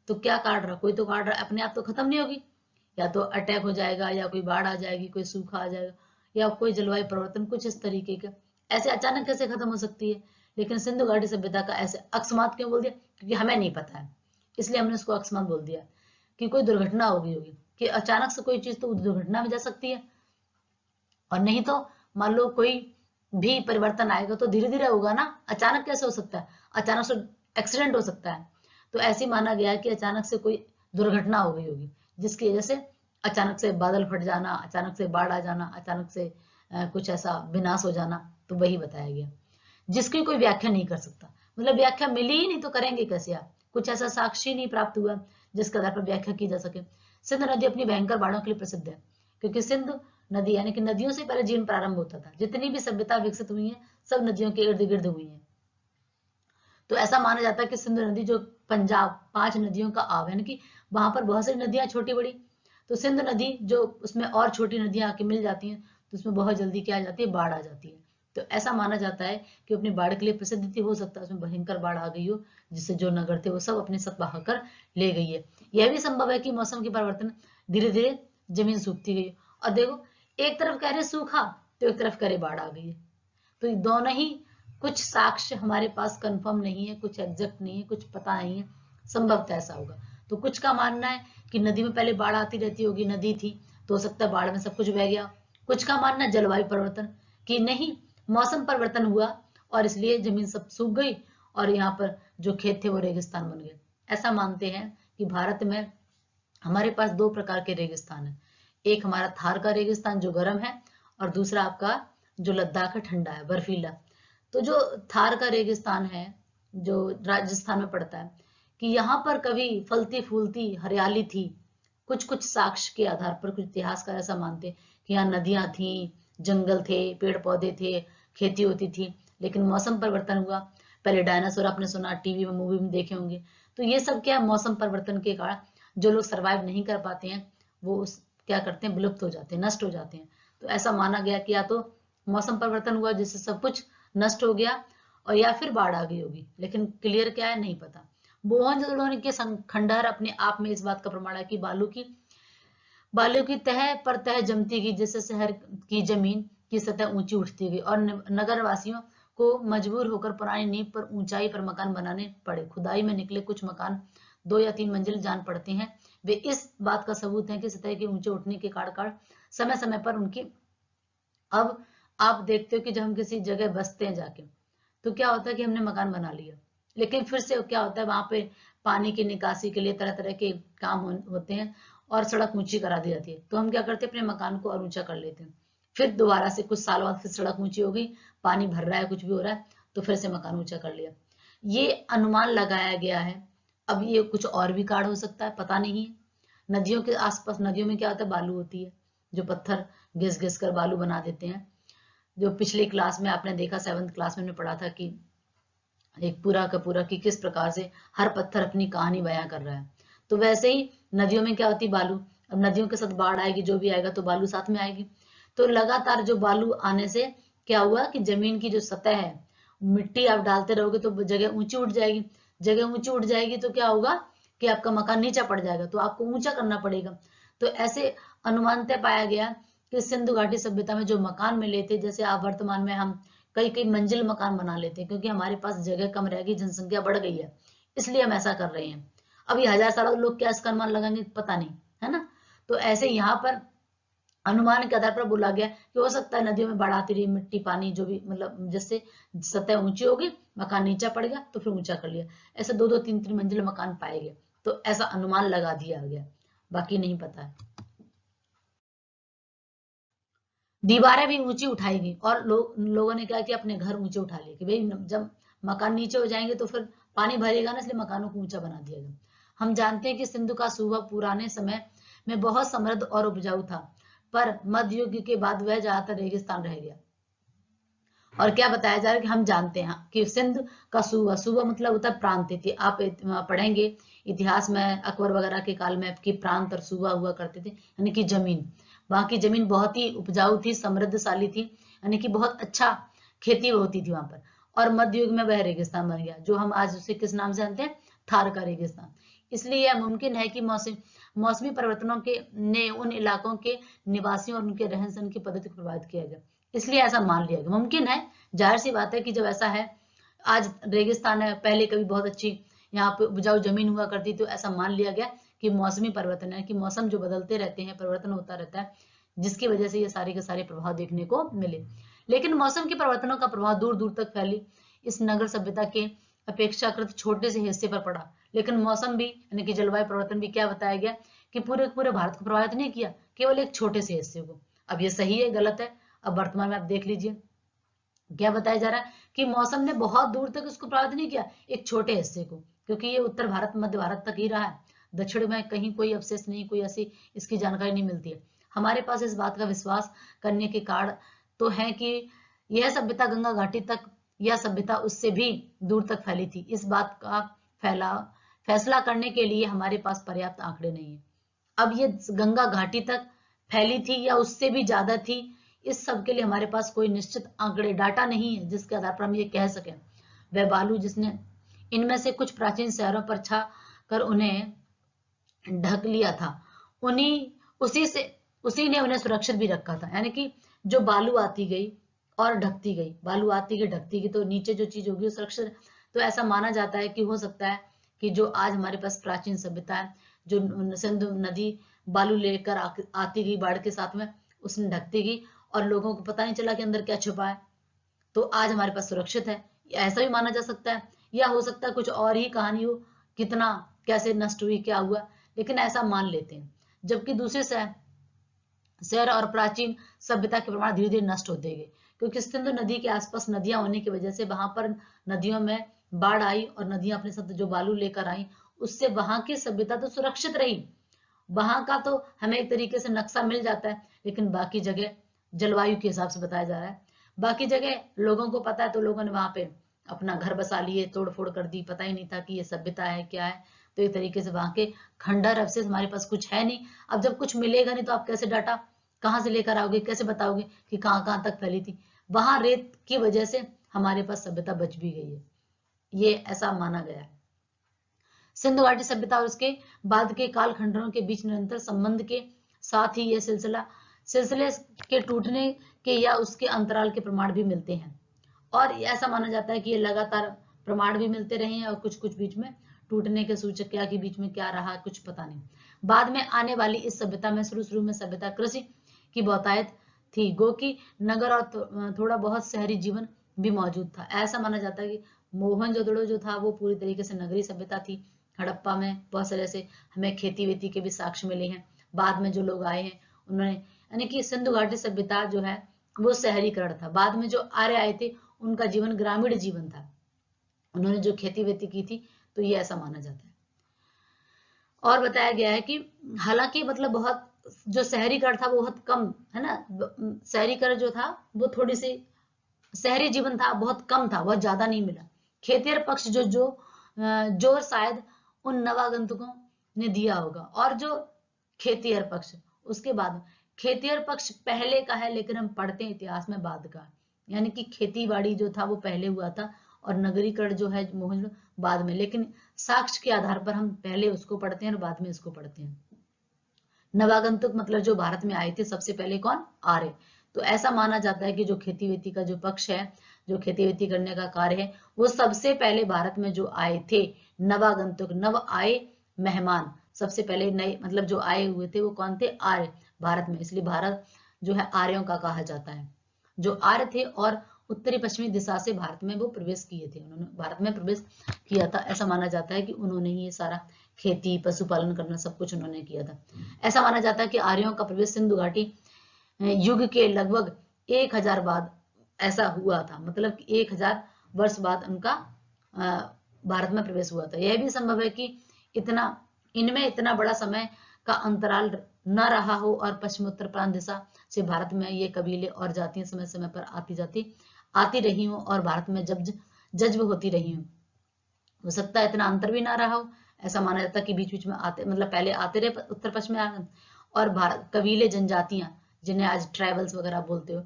तो क्या काट रहा, कोई तो काट रहा, अपने आप तो खत्म नहीं होगी। या तो अटैक हो जाएगा, या कोई बाढ़ आ जाएगी, कोई सूखा आ जाएगा, या कोई जलवायु परिवर्तन, कुछ इस तरीके का। ऐसे अचानक कैसे खत्म हो सकती है? लेकिन सिंधु घाटी सभ्यता का ऐसे अकस्मात क्यों बोल दिया? क्योंकि हमें नहीं पता है, इसलिए हमने उसको अकस्मात बोल दिया कि कोई दुर्घटना हो गई होगी, कि अचानक से कोई चीज तो दुर्घटना में जा सकती है, और नहीं तो मान लो कोई भी परिवर्तन आएगा तो धीरे धीरे होगा ना, अचानक कैसे हो सकता है? अचानक से एक्सीडेंट हो सकता है। तो ऐसे माना गया है कि अचानक से कोई दुर्घटना हो गई होगी, जिसकी वजह से अचानक से बादल फट जाना, अचानक से बाढ़ आ जाना, अचानक से कुछ ऐसा विनाश हो जाना, तो वही बताया गया, जिसकी कोई व्याख्या नहीं कर सकता। मतलब व्याख्या मिली ही नहीं तो करेंगे कैसे आप? कुछ ऐसा साक्षी नहीं प्राप्त हुआ जिसके आधार पर व्याख्या की जा सके। सिंध नदी अपनी भयंकर बाढ़ों के लिए प्रसिद्ध है, क्योंकि सिंध नदी यानी कि नदियों से पहले जीवन प्रारंभ होता था। जितनी भी सभ्यता विकसित हुई है सब नदियों के इर्द गिर्द हुई है। तो ऐसा माना जाता है कि सिंधु नदी जो पंजाब 5 नदियों का आव है, यानी कि वहां पर बहुत सारी नदियां छोटी बड़ी, तो सिंधु नदी जो उसमें और छोटी नदियां आके मिल जाती हैं तो उसमें बहुत जल्दी क्या आ जाती है? बाढ़ आ जाती है। तो ऐसा माना जाता है कि अपनी बाढ़ के लिए प्रसिद्ध थी, हो सकता है उसमें भयंकर बाढ़ आ गई हो जिससे जो नगर थे वो सब अपने साथ बहाकर ले गई है। यह भी संभव है कि मौसम के परिवर्तन धीरे धीरे जमीन सूखती गई। और देखो, एक तरफ कह रहे सूखा तो एक तरफ कह रहे बाढ़ आ गई है, तो दोनों ही कुछ साक्ष्य हमारे पास कंफर्म नहीं है, कुछ एग्जैक्ट नहीं है, कुछ पता नहीं है, संभवतः ऐसा होगा। तो कुछ का मानना है कि नदी में पहले बाढ़ आती रहती होगी, नदी थी तो हो सकता है बाढ़ में सब कुछ बह गया। कुछ का मानना है जलवायु परिवर्तन, कि नहीं, मौसम परिवर्तन हुआ और इसलिए जमीन सब सूख गई और यहाँ पर जो खेत थे वो रेगिस्तान बन गए। ऐसा मानते हैं कि भारत में हमारे पास 2 प्रकार के रेगिस्तान है। एक हमारा थार का रेगिस्तान जो गर्म है, और दूसरा आपका जो लद्दाख है ठंडा है, बर्फीला। तो जो थार का रेगिस्तान है जो राजस्थान में पड़ता है, कि यहाँ पर कभी फलती फूलती हरियाली थी। कुछ कुछ साक्ष्य के आधार पर कुछ इतिहासकार ऐसा मानते कि यहाँ नदियां थी, जंगल थे, पेड़ पौधे थे, खेती होती थी। लेकिन मौसम परिवर्तन हुआ। पहले डायनासोर आपने सुना, टीवी में मूवी में देखे होंगे। तो ये सब क्या, मौसम परिवर्तन के कारण जो लोग सरवाइव नहीं कर पाते हैं वो क्या करते हैं, विलुप्त हो जाते हैं, नष्ट हो जाते हैं। तो ऐसा माना गया कि या तो मौसम परिवर्तन हुआ जिससे सब कुछ नष्ट हो गया, और या फिर बाढ़ आ गई होगी। लेकिन क्लियर क्या है नहीं पता। मोहनजोदड़ो के खंडहर अपने आप में इस बात का प्रमाण है कि बालू की तह पर तह जमती गई, जिससे शहर की जमीन की सतह ऊंची उठती गई, और नगर वासियों को मजबूर होकर पुरानी नींव पर ऊंचाई पर मकान बनाने पड़े। खुदाई में निकले कुछ मकान 2 या 3 मंजिल जान पड़ते हैं। वे इस बात का सबूत है कि सतह के ऊंचे उठने के कारण समय समय पर उनकी, अब आप देखते हो कि जब हम किसी जगह बसते हैं जाके, तो क्या होता है कि हमने मकान बना लिया, लेकिन फिर से क्या होता है, वहां पे पानी की निकासी के लिए तरह तरह के काम होते हैं और सड़क ऊंची करा दी जाती है। तो हम क्या करते हैं, अपने मकान को और ऊंचा कर लेते हैं। फिर दोबारा से कुछ साल बाद फिर सड़क ऊंची हो गई, पानी भर रहा है, कुछ भी हो रहा है, तो फिर से मकान ऊंचा कर लिया। ये अनुमान लगाया गया है। अब ये कुछ और भी कारण हो सकता है, पता नहीं है। नदियों के आसपास, नदियों में क्या होता है, बालू होती है, जो पत्थर घिस घिस कर बालू बना देते हैं। जो पिछली क्लास में आपने देखा, 7th क्लास में हमने पढ़ा था कि एक पूरा का पूरा कि किस प्रकार से हर पत्थर अपनी कहानी बयां कर रहा है। तो वैसे ही नदियों में क्या होती, बालू। अब नदियों के साथ बाढ़ आएगी, जो भी आएगा तो बालू साथ में आएगी। तो लगातार जो बालू आने से क्या हुआ कि जमीन की जो सतह है, मिट्टी आप डालते रहोगे तो जगह ऊंची उठ जाएगी। जगह ऊंची उठ जाएगी तो क्या होगा कि आपका मकान नीचा पड़ जाएगा, तो आपको ऊंचा करना पड़ेगा। तो ऐसे अनुमानतः पाया गया कि सिंधु घाटी सभ्यता में जो मकान मिले थे, जैसे आप वर्तमान में हम कई कई मंजिल मकान बना लेते हैं, क्योंकि हमारे पास जगह कम रहेगी, जनसंख्या बढ़ गई है, इसलिए हम ऐसा कर रहे हैं। अब ये 1000 साल लोग क्या इसका अनुमान लगाएंगे, पता नहीं, है ना। तो ऐसे यहाँ पर अनुमान के आधार पर बोला गया कि हो सकता है नदियों में बाढ़ आती रही, मिट्टी पानी जो भी, मतलब जिससे सतह ऊंची होगी, मकान नीचा पड़ गया तो फिर ऊंचा कर लिया। ऐसे 2-2 3-3 मंजिल मकान पाए गए, तो ऐसा अनुमान लगा दिया गया, बाकी नहीं पता है। दीवारें भी ऊंची उठाई गई, और लोगों ने क्या किया, अपने घर ऊंचे उठा लिए कि भाई जब मकान नीचे हो जाएंगे तो फिर पानी भरेगा ना, इसलिए मकानों को ऊंचा बना दिया गया। हम जानते हैं कि सिंधु का सूबा पुराने समय में बहुत समृद्ध और उपजाऊ था, पर मध्य युग के बाद वह ज्यादातर रेगिस्तान रह गया। और क्या बताया जा रहा है कि हम जानते हैं कि सिंध का सूबा, सूबा मतलब होता है प्रांत थी। आप पढ़ेंगे इतिहास में, अकबर वगैरह के काल में कि प्रांत और सूबा हुआ करते थे, यानी कि जमीन। वहां की जमीन बहुत ही उपजाऊ थी, समृद्धशाली थी, यानी कि बहुत अच्छा खेती होती थी वहां पर। और मध्य युग में वह रेगिस्तान बन गया, जो हम आज उसे किस नाम से जानते हैं, थार का रेगिस्तान। इसलिए यह मुमकिन है कि मौसमी परिवर्तनों के ने उन इलाकों के निवासियों और उनके रहन सहन की पद्धति को प्रभावित किया गया। इसलिए ऐसा मान लिया गया। मुमकिन है, जाहिर सी बात है कि जब ऐसा है, आज रेगिस्तान है, पहले कभी बहुत अच्छी यहाँ पे उपजाऊ जमीन हुआ करती, तो ऐसा मान लिया गया कि मौसमी परिवर्तन है, कि मौसम जो बदलते रहते हैं, परिवर्तन होता रहता है, जिसकी वजह से ये सारे के सारे प्रभाव देखने को मिले। लेकिन मौसम के परिवर्तनों का प्रभाव दूर दूर तक फैली इस नगर सभ्यता के अपेक्षाकृत छोटे से हिस्से पर पड़ा। लेकिन मौसम भी यानी कि जलवायु परिवर्तन भी क्या बताया गया कि पूरे पूरे भारत को प्रभावित नहीं किया, केवल एक छोटे से हिस्से को। अब ये सही है गलत है, अब वर्तमान में आप देख लीजिए क्या बताया जा रहा है कि मौसम ने बहुत दूर तक उसको प्रभावित नहीं किया, एक छोटे हिस्से को, क्योंकि ये उत्तर भारत मध्य भारत तक ही रहा है, दक्षिण में कहीं कोई अवशेष नहीं, कोई ऐसी इसकी जानकारी नहीं मिलती है। हमारे पास इस बात का विश्वास करने के कारण तो है कि यह सभ्यता गंगा घाटी तक, यह सभ्यता उससे भी दूर तक फैली थी। इस बात का फैसला करने के लिए हमारे पास पर्याप्त आंकड़े नहीं है। अब ये गंगा घाटी तक फैली थी या उससे भी ज्यादा थी, इस सब के लिए हमारे पास कोई निश्चित आंकड़े डाटा नहीं है जिसके आधार पर हम ये कह सकें। वह बालू जिसने इनमें से कुछ प्राचीन शहरों पर छा कर उन्हें ढक लिया था, उसी ने उन्हें सुरक्षित भी रखा था। यानी कि जो बालू आती गई और ढकती गई, बालू आती गई ढकती गई, तो नीचे जो चीज होगी वो सुरक्षित। तो ऐसा माना जाता है कि हो सकता है कि जो आज हमारे पास प्राचीन सभ्यता है, जो सिंधु नदी बालू लेकर आती गई बाढ़ के साथ में, उसने ढकती गई और लोगों को पता नहीं चला कि अंदर क्या छुपा है, तो आज हमारे पास सुरक्षित है। ऐसा भी माना जा सकता है, या हो सकता है कुछ और ही कहानी हो, कितना कैसे नष्ट हुई क्या हुआ, लेकिन ऐसा मान लेते हैं। जबकि दूसरे शहर और प्राचीन सभ्यता के प्रमाण धीरे धीरे नष्ट होते गए, क्योंकि सिंधु नदी के आसपास नदियां होने की वजह से वहां पर नदियों में बाढ़ आई और नदियां अपने साथ जो बालू लेकर आई, उससे वहां की सभ्यता तो सुरक्षित रही। वहां का तो हमें एक तरीके से नक्शा मिल जाता है, लेकिन बाकी जगह जलवायु के हिसाब से बताया जा रहा है, बाकी जगह लोगों को पता है तो लोगों ने वहां पे अपना घर बसा लिए, तोड़ फोड़ कर दी, पता ही नहीं था कि ये सभ्यता है क्या है। तो एक तरीके से वहां के खंडर अवशेष हमारे पास कुछ है नहीं। अब जब कुछ मिलेगा नहीं तो आप कैसे डाटा कहाँ से लेकर आओगे, कैसे बताओगे कि कहाँ कहाँ तक फैली थी। वहां रेत की वजह से हमारे पास सभ्यता बच भी गई है, ये ऐसा माना गया है। सिंधु घाटी सभ्यता और उसके बाद के काल खंडरों के बीच निरंतर संबंध के साथ ही यह सिलसिले के टूटने के या उसके अंतराल के प्रमाण भी मिलते हैं, और ऐसा माना जाता है कि ये लगातार प्रमाण भी मिलते रहे हैं और कुछ कुछ बीच में टूटने के सूचक क्या, कि बीच में क्या रहा कुछ पता नहीं। बाद में आने वाली इस सभ्यता में शुरू में सभ्यता कृषि की बहुतायत थी, गो की नगर और थोड़ा बहुत शहरी जीवन भी मौजूद था। ऐसा माना जाता है कि मोहनजोदड़ो जो था वो पूरी तरीके से नगरीय सभ्यता थी। हड़प्पा में बहुत सारे से हमें खेती वेती के भी साक्ष्य मिले हैं। बाद में जो लोग आए हैं उन्होंने, यानी कि सिंधु घाटी सभ्यता जो है वो शहरीकरण था। बाद में जो आर्य आए थे उनका जीवन ग्रामीण जीवन था, उन्होंने जो खेती वेती की थी, तो ये ऐसा माना जाता है। और बताया गया है कि हालांकि मतलब बहुत जो शहरीकरण था वो बहुत कम है ना, शहरीकरण जो था वो थोड़ी सी शहरी जीवन था बहुत कम था, बहुत ज्यादा नहीं मिला। खेतिहर पक्ष जो शायद उन नवागंतुकों ने दिया होगा, और जो खेतिहर पक्ष उसके बाद, खेतिहर पक्ष पहले का है लेकिन हम पढ़ते हैं इतिहास में बाद का, यानी कि खेती बाड़ी जो था वो पहले हुआ था और नगरीकरण जो है मोहन बाद में, लेकिन साक्ष्य के आधार पर हम पहले उसको पढ़ते हैं और बाद में इसको पढ़ते हैं। नवागंतुक मतलब जो भारत में आए थे सबसे पहले कौन, आर्य। तो ऐसा माना जाता है कि जो खेती वेती का जो पक्ष है, जो खेती वेती करने का कार्य है, वो सबसे पहले भारत में जो आए थे नवागंतुक, नव आए मेहमान, सबसे पहले नए मतलब जो आए हुए थे वो कौन थे, आर्य भारत में। इसलिए भारत जो है आर्यों का कहा जाता है। जो आर्य थे और उत्तरी पश्चिमी दिशा से भारत में वो प्रवेश किए थे, उन्होंने भारत में प्रवेश किया था। ऐसा माना जाता है कि उन्होंने ही ये सारा खेती पशुपालन करना सब कुछ उन्होंने किया था। ऐसा माना जाता है कि आर्यों का प्रवेश सिंधु घाटी युग के लगभग 1000 बाद ऐसा हुआ था, मतलब कि 1000 वर्ष बाद उनका भारत में प्रवेश हुआ था। यह भी संभव है कि इनमें इतना बड़ा समय का अंतराल न रहा हो और पश्चिमोत्तर प्रांत दिशा से भारत में ये कबीले और जातियां समय समय पर आती रही हो और भारत में जज्ब होती रही हो सकता है इतना अंतर भी ना रहा हो। ऐसा माना जाता है कि बीच बीच में आते मतलब पहले आते रहे उत्तर पश्चिम में, और भारत कबीले जनजातियां जिन्हें आज ट्राइबल्स वगैरह बोलते हो,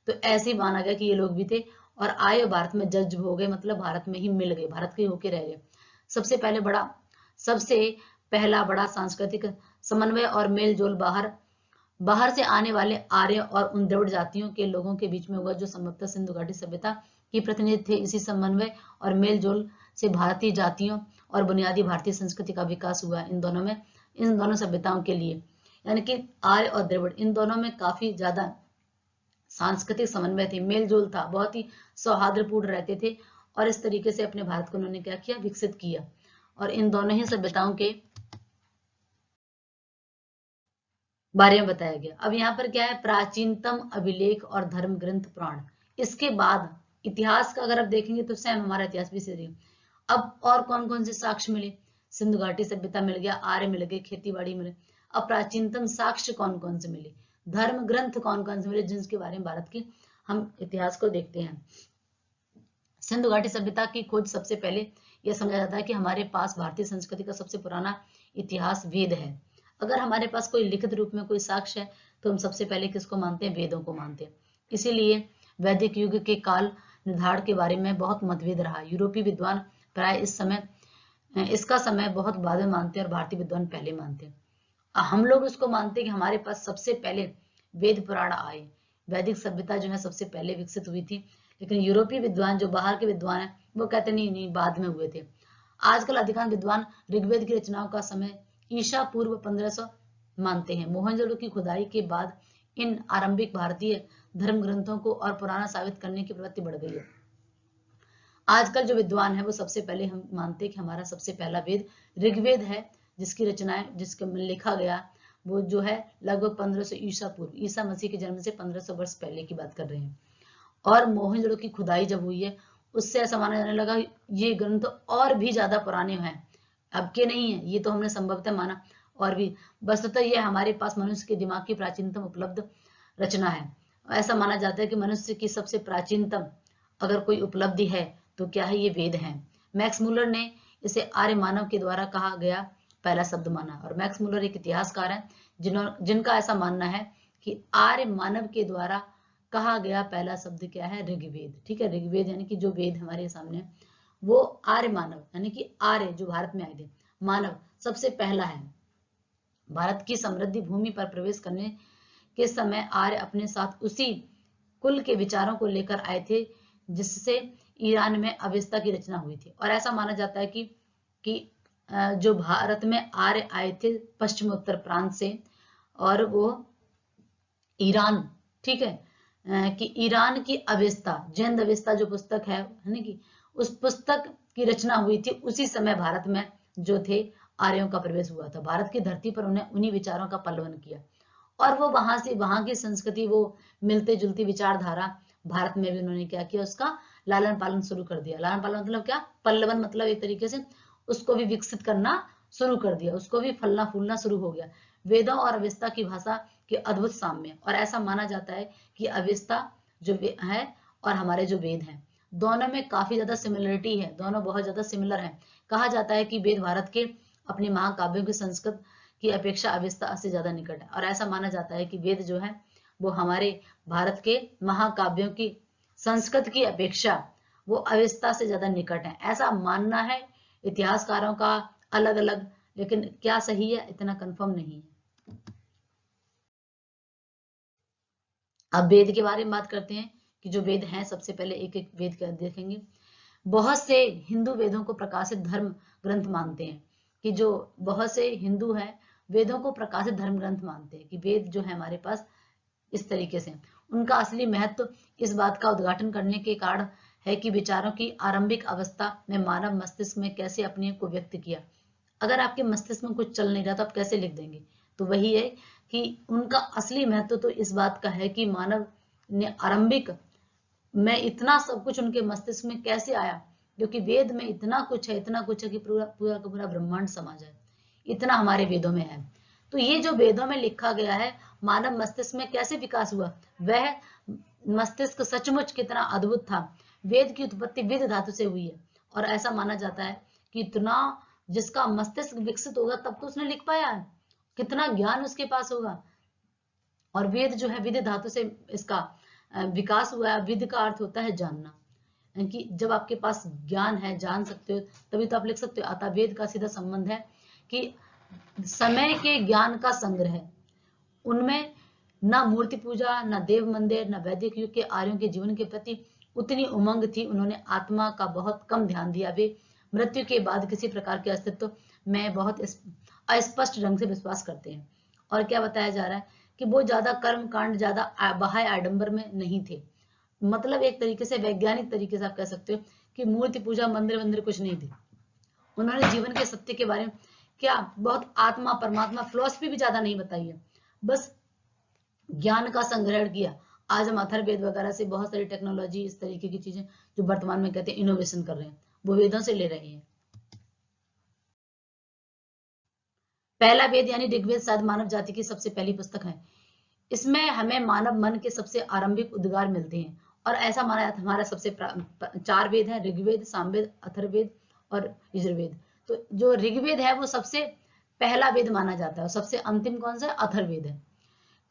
तो ऐसे ही माना गया कि ये लोग भी थे और आए भारत में जज्ब हो गए, मतलब भारत में ही मिल गए, भारत के होके रह गए। सबसे पहला बड़ा सांस्कृतिक समन्वय और मेल जोल बाहर बाहर से आने वाले आर्य और उन द्रविड़ जातियों के लोगों के बीच में हुआ जो संभवतः सिंधु घाटी सभ्यता की प्रतिनिधि थे। इसी समन्वय और मेल जोल से भारतीय जातियों और बुनियादी भारतीय संस्कृति का विकास हुआ इन दोनों सभ्यताओं के लिए, यानी कि आर्य और द्रविड़ इन दोनों में काफी ज्यादा सांस्कृतिक समन्वय थे, मेल जोल था, बहुत ही सौहार्दपूर्ण रहते थे और इस तरीके से अपने भारत को उन्होंने क्या किया, विकसित किया। और इन दोनों ही सभ्यताओं के बारे में बताया गया। अब यहाँ पर क्या है, प्राचीनतम अभिलेख और धर्म ग्रंथ पुराण। इसके बाद इतिहास का अगर आप देखेंगे तो सेम हमारा इतिहास भी सही। अब और कौन कौन से साक्ष्य मिले, सिंधु घाटी सभ्यता मिल गया, आर्य मिल गए, खेती बाड़ी मिले। अब प्राचीनतम साक्ष्य कौन कौन से मिले, धर्म ग्रंथ कौन कौन से मिले, जिनके बारे में भारत की हम इतिहास को देखते हैं। सिंधु घाटी सभ्यता की खोज सबसे पहले यह समझा जाता है कि हमारे पास भारतीय संस्कृति का सबसे पुराना इतिहास वेद है। अगर हमारे पास कोई लिखित रूप में कोई साक्ष्य है तो हम सबसे पहले किसको मानते हैं, वेदों को मानते हैं। इसीलिए वैदिक युग के काल निर्धारण के बारे में बहुत मतभेद रहा। यूरोपीय विद्वान प्राय इसका समय बहुत बाद में मानते हैं और भारतीय विद्वान पहले मानते हैं। हम लोग उसको मानते हैं कि हमारे पास सबसे पहले वेद पुराण आए, वैदिक सभ्यता जो है सबसे पहले विकसित हुई थी। लेकिन यूरोपीय विद्वान जो बाहर के विद्वान हैं वो कहते नहीं, बाद में हुए थे। आजकल अधिकांश विद्वान ऋग्वेद की रचनाओं का समय ईसा पूर्व 1500 मानते हैं। मोहनजोदड़ो की खुदाई के बाद इन आरंभिक भारतीय धर्म ग्रंथों को और पुराना साबित करने की प्रवृत्ति बढ़ गई है। आजकल जो विद्वान है वो सबसे पहले हम मानते हैं कि हमारा सबसे पहला वेद ऋग्वेद है, जिसकी रचनाएं जिसके में लिखा गया वो जो है लगभग 1500 ईसा पूर्व, ईसा मसीह के जन्म से 1500 वर्ष पहले की बात कर रहे हैं। और मोहनजोदड़ो की खुदाई जब हुई है उससे ऐसा माना जाने लगा ये ग्रंथ और भी ज्यादा पुराने हैं, अब के नहीं है, ये तो हमने संभवतः माना और भी। वस्तुतः ये हमारे पास मनुष्य के दिमाग की प्राचीनतम उपलब्ध रचना है। ऐसा माना जाता है कि मनुष्य की सबसे प्राचीनतम अगर कोई उपलब्धि है तो क्या है, ये वेद है। मैक्स मुलर ने इसे आर्य मानव के द्वारा कहा गया पहला शब्द माना। और मैक्स मुलर एक इतिहासकार है जिनका ऐसा मानना है कि आर्य मानव के द्वारा कहा गया पहला शब्द क्या है, ऋग्वेद। ठीक है, ऋग्वेद यानी कि जो वेद हमारे सामने वो आर्य मानव यानी कि आर्य जो भारत में आए थे, मानव सबसे पहला है। भारत की समृद्धि भूमि पर प्रवेश करने के समय आर्य अपने साथ उसी कुल के विचारों को लेकर आए थे जिससे ईरान में अवेस्ता की रचना हुई थी। और ऐसा माना जाता है कि जो भारत में आर्य आए थे पश्चिमोत्तर प्रांत से, और वो ईरान, ठीक है, कि ईरान की अवेस्ता, जैन अवेस्ता जो पुस्तक है ना, कि उस पुस्तक की रचना हुई थी उसी समय भारत में जो थे आर्यों का प्रवेश हुआ था। भारत की धरती पर उन्हें उन्हीं विचारों का पल्लवन किया और वो वहां से वहां की संस्कृति, वो मिलते जुलती विचारधारा भारत में भी उन्होंने क्या किया, उसका लालन पालन शुरू कर दिया। लालन पालन मतलब क्या, पल्लवन मतलब एक तरीके से उसको भी विकसित करना शुरू कर दिया, उसको भी फलना फूलना शुरू हो गया। वेदों और अवेस्ता की भाषा के अद्भुत साम्य, और ऐसा माना जाता है कि अवेस्ता जो है और हमारे जो वेद हैं दोनों में काफी ज्यादा सिमिलरिटी है, दोनों बहुत ज्यादा सिमिलर हैं। कहा जाता है कि वेद भारत के अपने महाकाव्यों के संस्कृत की अपेक्षा अवेस्ता से ज्यादा निकट है। और ऐसा माना जाता है कि वेद जो है वो हमारे भारत के महाकाव्यों की संस्कृत की अपेक्षा वो अवेस्ता से ज्यादा निकट है, ऐसा मानना है इतिहासकारों का अलग अलग, लेकिन क्या सही है इतना कंफर्म नहीं है। अब वेद के बारे में बात करते हैं कि जो वेद हैं, सबसे पहले एक एक वेद का देखेंगे। बहुत से हिंदू वेदों को प्रकाशित धर्म ग्रंथ मानते हैं, कि जो बहुत से हिंदू हैं वेदों को प्रकाशित धर्म ग्रंथ मानते हैं कि वेद जो है हमारे पास इस तरीके से। उनका असली महत्व इस बात का उद्घाटन करने के कारण है कि विचारों की आरंभिक अवस्था में मानव मस्तिष्क में कैसे अपने को व्यक्त किया। अगर आपके मस्तिष्क में कुछ चल नहीं रहा तो आप कैसे लिख देंगे, तो वही है कि उनका असली महत्व तो इस बात का है कि मानव ने आरंभिक में इतना सब कुछ उनके मस्तिष्क में कैसे आया, क्योंकि वेद में इतना कुछ है, इतना कुछ है कि पूरा पूरा का पूरा ब्रह्मांड समा जाए, इतना हमारे वेदों में है। तो ये जो वेदों में लिखा गया है मानव मस्तिष्क में कैसे विकास हुआ, वह मस्तिष्क सचमुच कितना अद्भुत था। वेद की उत्पत्ति विद धातु से हुई है, और ऐसा माना जाता है कि इतना जिसका मस्तिष्क विकसित होगा तब तो उसने लिख पाया है, कितना ज्ञान उसके पास होगा। और वेद जो है विद धातु से इसका विकास हुआ है। विद का अर्थ होता है जानना, कि जब आपके पास ज्ञान है, जान सकते हो, तभी तो आप लिख सकते हो। अतः वेद का सीधा संबंध है कि समय के ज्ञान का संग्रह, उनमें ना मूर्ति पूजा, ना देव मंदिर, ना वैदिक युग के आर्यों के जीवन के प्रति उतनी उमंग थी। उन्होंने आत्मा का बहुत कम ध्यान दिया। वे मृत्यु के बाद किसी प्रकार के अस्तित्व में बहुत अस्पष्ट ढंग से विश्वास करते हैं। और क्या बताया जा रहा है कि वो ज्यादा कर्म कांड, ज्यादा बाह्य आडंबर में नहीं थे। मतलब एक तरीके से वैज्ञानिक तरीके से आप कह सकते हो कि मूर्ति पूजा, मंदिर वंदिर कुछ नहीं थी। उन्होंने जीवन के सत्य के बारे में क्या बहुत आत्मा परमात्मा फिलॉसफी भी ज्यादा नहीं बताई है, बस ज्ञान का संग्रहण किया। आज हम अथर्ववेद वगैरह से बहुत सारी टेक्नोलॉजी, इस तरीके की चीजें जो वर्तमान में कहते हैं इनोवेशन कर रहे हैं, वो वेदों से ले रहे हैं। पहला वेद यानी ऋग्वेद शायद मानव जाति की सबसे पहली पुस्तक है। इसमें हमें मानव मन के सबसे आरंभिक उद्गार मिलते हैं। और ऐसा माना जाता है हमारा सबसे 4 वेद है, ऋग्वेद, सामवेद, अथर्ववेद और यजुर्वेद। तो जो ऋग्वेद है वो सबसे पहला वेद माना जाता है और सबसे अंतिम कौन सा है? अथर्ववेद है।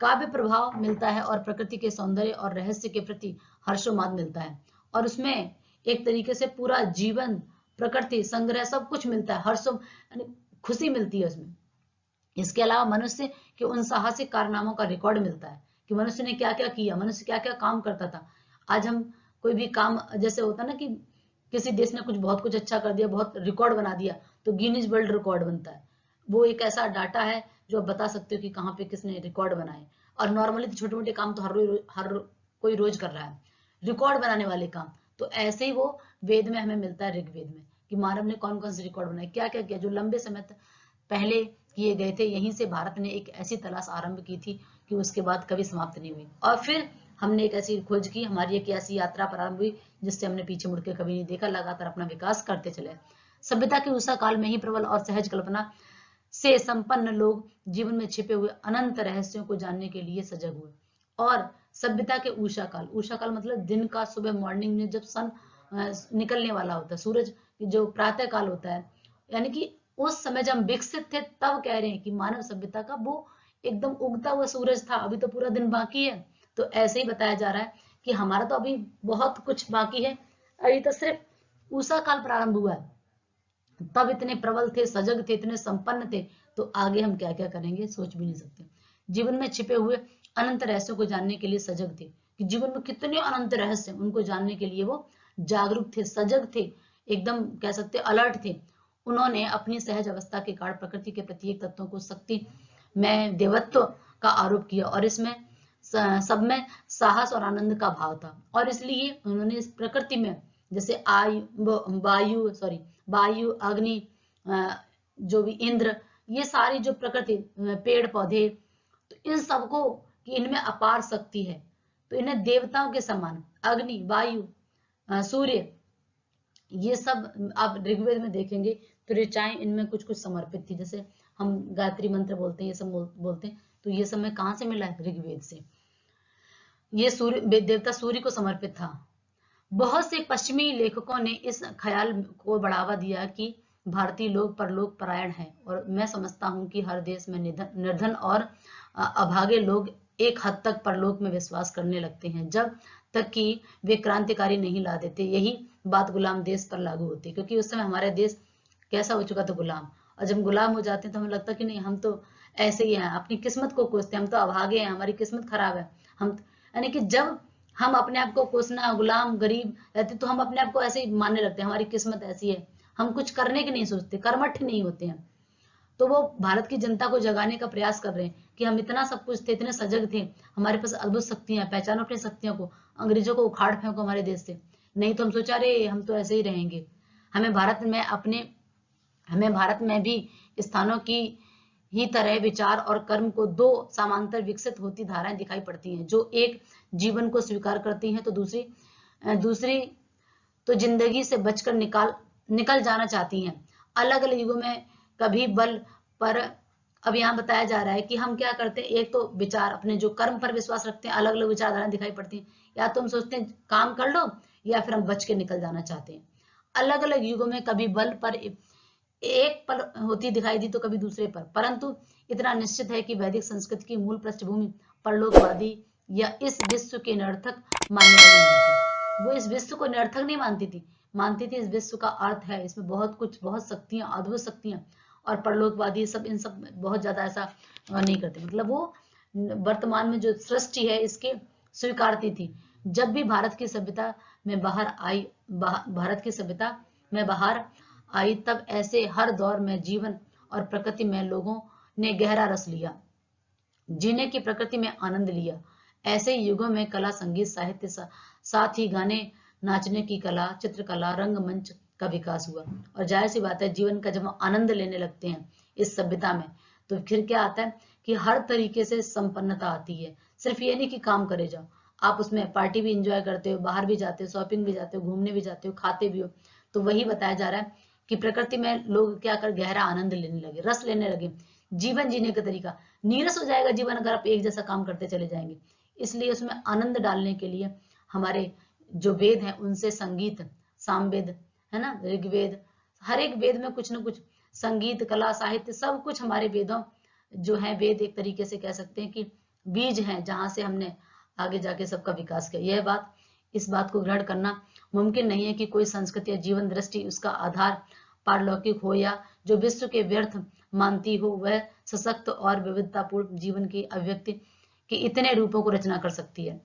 काव्य प्रभाव मिलता है और प्रकृति के सौंदर्य और रहस्य के प्रति हर्षोन्माद मिलता है। और उसमें एक तरीके से पूरा जीवन, प्रकृति, संग्रह सब कुछ मिलता है, हर्षो खुशी मिलती है उसमें। इसके अलावा मनुष्य के उन साहसिक कारनामों का रिकॉर्ड मिलता है कि मनुष्य ने क्या क्या किया, मनुष्य क्या क्या काम करता था। आज हम कोई भी काम, जैसे होता ना कि किसी देश ने कुछ बहुत कुछ अच्छा कर दिया, बहुत रिकॉर्ड बना दिया, तो गिनीज वर्ल्ड रिकॉर्ड बनता है। वो एक ऐसा डाटा है जो आप बता सकते हो कि कहाँ पे किसने रिकॉर्ड बनाए। और नॉर्मली तो छोटे मोटे काम तो हर कोई रोज कर रहा है, रिकॉर्ड बनाने वाले काम। तो ऐसे ही वो वेद में हमें मिलता है, ऋग्वेद में, कि मानव ने कौन कौन से रिकॉर्ड बनाए, क्या क्या किया, जो लंबे समय तक पहले किए गए थे। यहीं से भारत ने एक ऐसी तलाश आरंभ की थी कि उसके बाद कभी समाप्त नहीं हुई। और फिर हमने एक ऐसी खोज की, हमारी एक ऐसी यात्रा प्रारंभ हुई जिससे हमने पीछे मुड़ के कभी नहीं देखा, लगातार अपना विकास करते चले। सभ्यता के उषा काल में ही प्रबल और सहज कल्पना से संपन्न लोग जीवन में छिपे हुए अनंत रहस्यों को जानने के लिए सजग हुए। और सभ्यता के उषा काल मतलब दिन का, सुबह मॉर्निंग में जब सन निकलने वाला होता है, सूरज जो प्रातः काल होता है, यानी कि उस समय जब हम विकसित थे तब कह रहे हैं कि मानव सभ्यता का वो एकदम उगता हुआ सूरज था, अभी तो पूरा दिन बाकी है। तो ऐसे ही बताया जा रहा है कि हमारा तो अभी बहुत कुछ बाकी है, अभी तो सिर्फ उषा काल प्रारंभ हुआ है। तब इतने प्रबल थे, सजग थे, इतने संपन्न थे, तो आगे हम क्या क्या करेंगे सोच भी नहीं सकते। जीवन में छिपे हुए अनंत रहस्यों को जानने के लिए सजग थे, कि जीवन में कितने अनंत रहस्य, उनको जानने के लिए वो जागरूक थे, सजग थे, एकदम कह सकते अलर्ट थे। उन्होंने अपनी सहज अवस्था के कारण प्रकृति के प्रत्येक तत्वों को शक्ति में देवत्व का आरोप किया और इसमें सब में साहस और आनंद का भाव था। और इसलिए उन्होंने इस प्रकृति में जैसे वायु, अग्नि, जो भी इंद्र, ये सारी जो प्रकृति, पेड़ पौधे, तो इन सबको कि इनमें अपार शक्ति है, तो इन्हें देवताओं के समान, अग्नि, वायु, सूर्य, ये सब आप ऋग्वेद में देखेंगे तो ऋचाएं इनमें कुछ कुछ समर्पित थी। जैसे हम गायत्री मंत्र बोलते हैं, ये सब बोलते हैं, तो ये सब में कहाँ से मिला है? ऋग्वेद से। ये सूर्य, देवता सूर्य को समर्पित था। बहुत से पश्चिमी लेखकों ने इस ख्याल को बढ़ावा दिया कि भारतीय लोग परलोक परायण हैं, और मैं समझता हूँ कि हर देश में निर्धन और अभागे लोग एक हद तक परलोक में विश्वास करने लगते हैं, जब तक कि वे क्रांतिकारी नहीं ला देते। यही बात गुलाम देश पर लागू होती है, क्योंकि उस समय हमारा देश कैसा हो चुका था, गुलाम। और जब गुलाम हो जाते हैं तो हमें लगता है कि नहीं, हम तो ऐसे ही हैं, अपनी किस्मत को कोसते हैं, हम तो अभागे हैं, हमारी किस्मत खराब है। हम यानी कि जब हम अपने आप को कोसना, गुलाम, गरीब रहते, तो हम अपने आप को ऐसे ही मानने लगते हैं, हमारी किस्मत ऐसी है, हम कुछ करने की नहीं सोचते, कर्मठ नहीं होते हैं। तो वो भारत की जनता को जगाने का प्रयास कर रहे हैं कि हम इतना सब कुछ थे, इतने सजग थे, हमारे पास अद्भुत शक्तियां, पहचानो अपनी शक्तियों को, अंग्रेजों को उखाड़ फेंको हमारे देश से। नहीं तो हम सोचा रे हम तो ऐसे ही रहेंगे। हमें भारत में भी स्थानों की ही तरह विचार और कर्म को दो समांतर विकसित होती धाराएं दिखाई पड़ती हैं, जो एक जीवन को स्वीकार करती हैं तो दूसरी तो जिंदगी से बचकर निकल जाना चाहती हैं। अलग अलग युगों में कभी बल पर, अब यहाँ बताया जा रहा है कि हम क्या करते हैं, एक तो विचार, अपने जो कर्म पर विश्वास रखते हैं, अलग अलग विचारधाराएं दिखाई पड़ती हैं। या तो हम सोचते हैं काम कर लो, या फिर हम बच के निकल जाना चाहते हैं। अलग अलग युगों में कभी बल पर एक पर होती दिखाई दी तो कभी दूसरे पर, परंतु इतना निश्चित है कि वैदिक संस्कृति की मूल पृष्ठभूमि परलोकवादी या इस विश्व के निरर्थक मानने वाली नहीं थी। वो इस विश्व को निरर्थक नहीं मानती थी इस विश्व का अर्थ है, इसमें बहुत कुछ, बहुत शक्तियां, अद्भुत शक्तियां। और परलोकवादी सब इन सब बहुत ज्यादा ऐसा नहीं करते, मतलब वो वर्तमान में जो सृष्टि है इसके स्वीकारती थी। जब भी भारत की सभ्यता में भारत की सभ्यता में बाहर आई, तब ऐसे हर दौर में जीवन और प्रकृति में लोगों ने गहरा रस लिया, जीने की प्रकृति में आनंद लिया। ऐसे युगों में कला, संगीत, साहित्य, साथ ही गाने, नाचने की कला, चित्रकला, रंगमंच का विकास हुआ। और जाहिर सी बात है, जीवन का जब हम आनंद लेने लगते हैं इस सभ्यता में, तो फिर क्या आता है कि हर तरीके से संपन्नता आती है। सिर्फ ये नहीं कि काम करे जाओ, आप उसमें पार्टी भी इंजॉय करते हो, बाहर भी जाते हो, शॉपिंग भी जाते हो, घूमने भी जाते हो, खाते भी हो। तो वही बताया जा रहा है कि प्रकृति में लोग क्या कर गहरा आनंद लेने लगे, रस लेने लगे। जीवन जीने का तरीका, नीरस हो जाएगा जीवन अगर आप एक जैसा काम करते चले जाएंगे। इसलिए उसमें आनंद डालने के लिए हमारे जो वेद हैं उनसे संगीत, सामवेद है ना, ऋग्वेद, हर एक वेद में कुछ न कुछ संगीत, कला, साहित्य, सब कुछ हमारे वेदों जो है, वेद एक तरीके से कह सकते हैं कि बीज हैं जहां से हमने आगे जाके सबका विकास किया। इस बात को ग्रहण करना मुमकिन नहीं है कि कोई संस्कृति या जीवन दृष्टि उसका आधार पारलौकिक हो या जो विश्व के व्यर्थ मानती हो, वह सशक्त और विविधतापूर्ण जीवन की अभिव्यक्ति के इतने रूपों को रचना कर सकती है।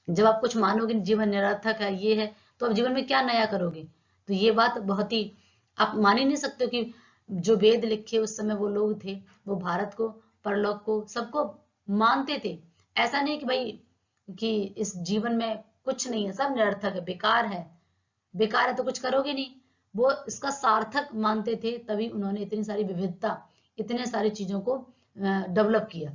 जब आप कुछ मानोगे जीवन निरर्थक है, ये है, तो आप जीवन में क्या नया करोगे? तो ये बात बहुत ही, आप मान ही नहीं सकते कि जो वेद लिखे उस समय वो लोग थे, वो भारत को, परलोक को, सबको मानते थे। ऐसा नहीं कि भाई कि इस जीवन में कुछ नहीं है, सब निरर्थक है, बेकार है तो कुछ करोगे नहीं। वो इसका सार्थक मानते थे, तभी उन्होंने इतनी सारी विविधता, इतने सारी चीजों को डेवलप किया।